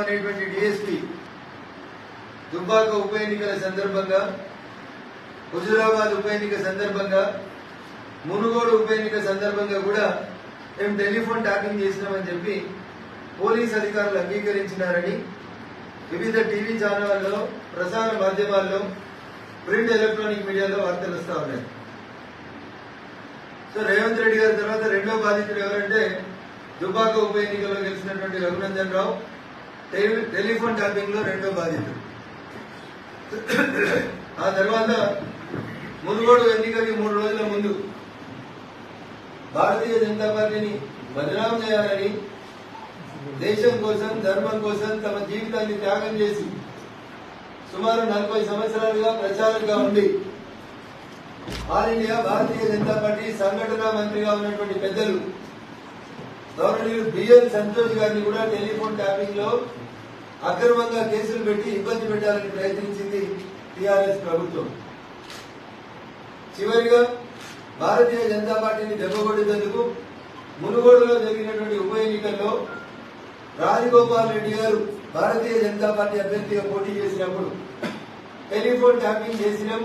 DSP Dubbaka ఉప ఎన్నికల సందర్భంగా హుజూరాబాద్ ఉప ఎన్నిక సందర్భంగా మునుగోడు ఉప ఎన్నిక సందర్భంగా కూడా మేము టెలిఫోన్ ట్యాపింగ్ చేసినామని చెప్పి పోలీస్ అధికారులు అంగీకరించినారని వివిధ టీవీ ఛానళ్లలో ప్రసార మాధ్యమాల్లో ప్రింట్ ఎలక్ట్రానిక్ మీడియాలో వార్తలు వస్తా ఉన్నాయి. సో రేవంత్ రెడ్డి గారి తర్వాత రెండో బాధితుడు ఎవరంటే దుబ్బాక ఉప ఎన్నికలో గెలిచినటువంటి రఘునందన్ రావు టెలిఫోన్ ట్యాపింగ్ లో రెండో బాధితుడు. ఆ తర్వాత మునుగోడు ఎన్నికకి 3 రోజుల ముందు భారతీయ జనతా పార్టీని బదనాం చేయాలని దేశం కోసం ధర్మం కోసం తమ జీవితాన్ని త్యాగం చేసి సుమారు 40 సంవత్సరాలుగా ప్రచారంగా ఉండి all India Bharatiya Janata party సంఘటన మంత్రిగా ఉన్నటువంటి పెద్దలు గవర్నర్ బిఎల్ సంతోష్ గారిని కూడా టెలిఫోన్ ట్యాపింగ్ లో అక్రమంగా కేసులు పెట్టి ఇబ్బంది పెట్టాలని ప్రయత్నించింది టీఆర్ఎస్ ప్రభుత్వం. చివరిగా భారతీయ జనతా పార్టీని దెబ్బకొట్టేందుకు మునుగోడులో జరిగినటువంటి ఉప ఎన్నికల్లో రాజగోపాల్ రెడ్డి గారు భారతీయ జనతా పార్టీ అభ్యర్థిగా పోటీ చేసినప్పుడు టెలిఫోన్ ట్యాపింగ్ చేసినాం,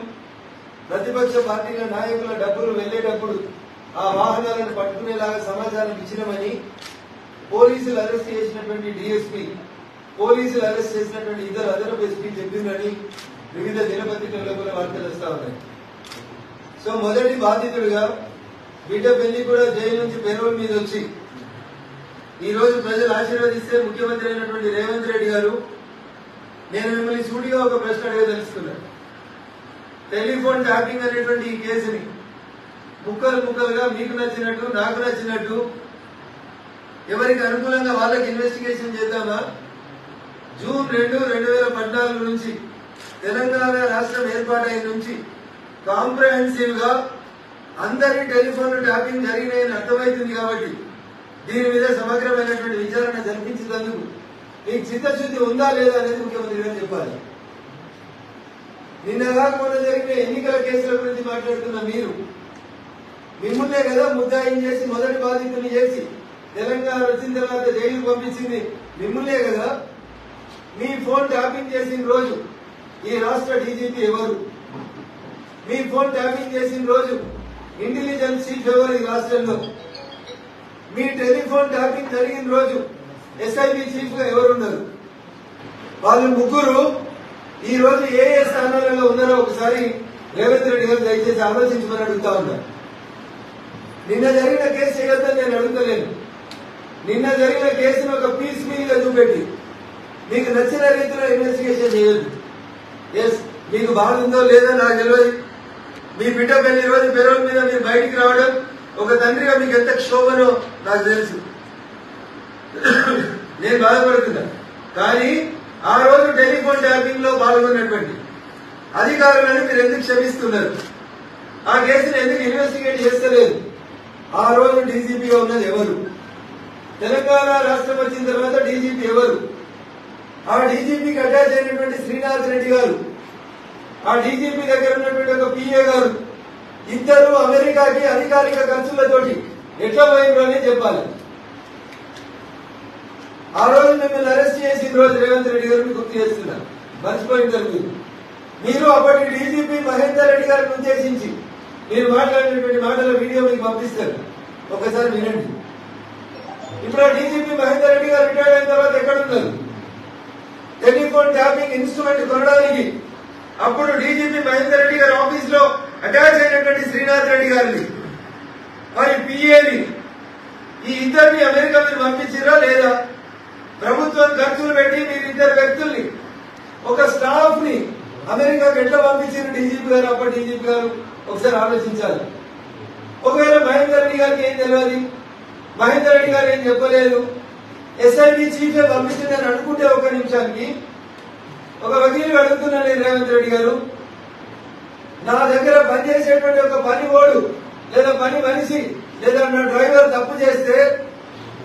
ప్రతిపక్ష పార్టీల నాయకుల డబ్బులు వెళ్లేటప్పుడు ఆ వాహనాలను పట్టుకునేలాగా సమాచారం ఇచ్చినామని పోలీసులు అరెస్ట్ చేసినటువంటి డీఎస్పీ, పోలీసులు అరెస్ట్ చేసినటువంటి ఇద్దరు అదనపు ఎస్పీ చెప్పిందని వివిధ దినపత్రికల్లో కూడా వార్తలు వస్తా ఉన్నాయి. సో మొదటి బాధితుడిగా బిడ్డ పెళ్లి కూడా జైలు నుంచి పెరోల్ మీద వచ్చి ఈ రోజు ప్రజలు ఆశీర్వదిస్తే ముఖ్యమంత్రి అయినటువంటి రేవంత్ రెడ్డి గారు, నేను మిమ్మల్ని సూటిగా ఒక ప్రశ్న అడగదలుచుకున్నాను. టెలిఫోన్ ట్యాపింగ్ అనేటువంటి ఈ కేసుని ముక్కలు ముక్కలుగా మీకు నచ్చినట్టు నాకు నచ్చినట్టు ఎవరికి అనుకూలంగా వాళ్ళకి ఇన్వెస్టిగేషన్ చేద్దామా? జూన్ 2, 2014 నుంచి తెలంగాణ రాష్ట్రం ఏర్పాటైన నుంచి కాంప్రహెన్సివ్ గా అందరి టెలిఫోన్ ట్యాపింగ్ జరిగినాయని అర్థమవుతుంది. కాబట్టి దీని మీద సమగ్రమైనటువంటి విచారణ జరిపించేందుకు మీకు చిత్తశుద్ధి ఉందా లేదా అనేది ముఖ్యమంత్రి గారు చెప్పాలి. నిన్నగా మొన్న జరిగిన ఎన్నికల కేసుల గురించి మాట్లాడుతున్న మీరు, మిమ్మల్నే కదా ముద్దాయిని చేసి మొదటి బాధితుని చేసి తెలంగాణ వచ్చిన తర్వాత జైలుకు పంపించింది మిమ్మల్నే కదా. మీ ఫోన్ ట్యాపింగ్ చేసిన రోజు ఈ రాష్ట్ర డీజీపీ ఎవరు? మీ ఫోన్ ట్యాపింగ్ చేసిన రోజు ఇంటెలిజెన్స్ చీఫ్ ఎవరు ఈ రాష్ట్రంలో? మీ టెలిఫోన్ ట్యాపింగ్ జరిగిన రోజు ఎస్ఐబి చీఫ్ గా ఎవరున్నారు? వాళ్ళు ముగ్గురు ఈ రోజు ఏ ఏ స్థానాలలో ఉన్నారో ఒకసారి రేవంత్ రెడ్డి గారు దయచేసి ఆలోచించమని అడుగుతా ఉన్నారు. నిన్న జరిగిన కేసు చేయొద్దని నేను అడుగుతలేను. నిన్న జరిగిన కేసును ఒక పీస్ మీల్ గా చూపెట్టి మీకు నచ్చిన రీతిలో ఇన్వెస్టిగేషన్ చేయొద్దు. ఎస్, మీకు బాగుందో లేదో నాకు తెలియదు. మీ బిడ్డ పెళ్లి రోజు పెరోల్ మీద మీరు బయటికి రావడం ఒక తండ్రిగా మీకు ఎంత క్షోభనో నాకు తెలుసు. నేను బాధపడుతున్నా. కానీ ఆ రోజు టెలిఫోన్ ట్యాపింగ్ లో పాల్గొన్నటువంటి అధికారులను మీరు ఎందుకు క్షమిస్తున్నారు? ఆ కేసును ఎందుకు ఇన్వెస్టిగేట్ చేస్తలేదు? ఆ రోజు డీజీపీగా ఉన్నది ఎవరు? తెలంగాణ రాష్ట్రం వచ్చిన తర్వాత డీజీపీ ఎవరు? ఆ డీజీపీకి అటాచ్ అయినటువంటి శ్రీనాథ్ రెడ్డి గారు, ఆ డీజీపీ దగ్గర ఉన్నటువంటి ఒక పిఏ గారు, ఇద్దరు అమెరికాకి అధికారిక ఖర్చులతోటి ఎట్లా పోయిందో అని చెప్పాలి. ఆ రోజు మిమ్మల్ని అరెస్ట్ చేసిన రోజు రేవంత్ రెడ్డి గారిని గుర్తు చేస్తున్నారు, మర్చిపోయింటారు మీరు. అప్పటి డీజీపీ మహేందర్ రెడ్డి గారిని ఉద్దేశించి మీరు మాట్లాడినటువంటి మాటల వీడియో మీకు పంపిస్తారు, ఒకసారి వినండి. ఇప్పుడు డీజీపీ మహేందర్ రెడ్డి గారు రిటైర్ అయిన తర్వాత ఎక్కడున్నారు? టెలిఫోన్ ట్యాపింగ్ ఇన్స్ట్రుమెంట్ కొనడానికి అప్పుడు డీజీపీ మహేందర్ రెడ్డి గారి ఆఫీస్ లో అటాచ్ అయినటువంటి శ్రీనాథ్ రెడ్డి గారిని, మరి పిఏని, ఈ ఇద్దరిని అమెరికా మీరు పంపించారా లేదా? ప్రభుత్వం ఖర్చులు పెట్టి మీరు ఇద్దరు వ్యక్తుల్ని, ఒక స్టాఫ్ ని అమెరికాకు ఎట్లా పంపించారు డీజీపీ గారు? అప్పటి డీజీపీ గారు ఒకసారి ఆలోచించాలి. ఒకవేళ మహేందర్ రెడ్డి గారికి ఏం తెలియదు, మహేందర్ రెడ్డి గారు ఏం చెప్పలేదు, ఎస్ఐబి చీఫ్ పంపించిందని అనుకుంటే ఒక నిమిషానికి ఒక వకీలు అడుగుతున్నాను నేను, రేవంత్ రెడ్డి గారు, నా దగ్గర పనిచేసేటువంటి ఒక పనివాడు లేదా పని మనిషి లేదా నా డ్రైవర్ తప్పు చేస్తే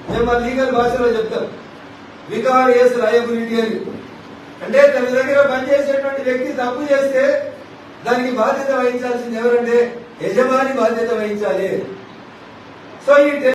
మేము మా లీగల్ భాషలో చెప్తాం వికారియస్ లయబిలిటీ అని. అంటే తన దగ్గర పనిచేసేటువంటి వ్యక్తి తప్పు చేస్తే దానికి బాధ్యత వహించాల్సింది ఎవరంటే యజమాని బాధ్యత వహించాలి. సో ఈ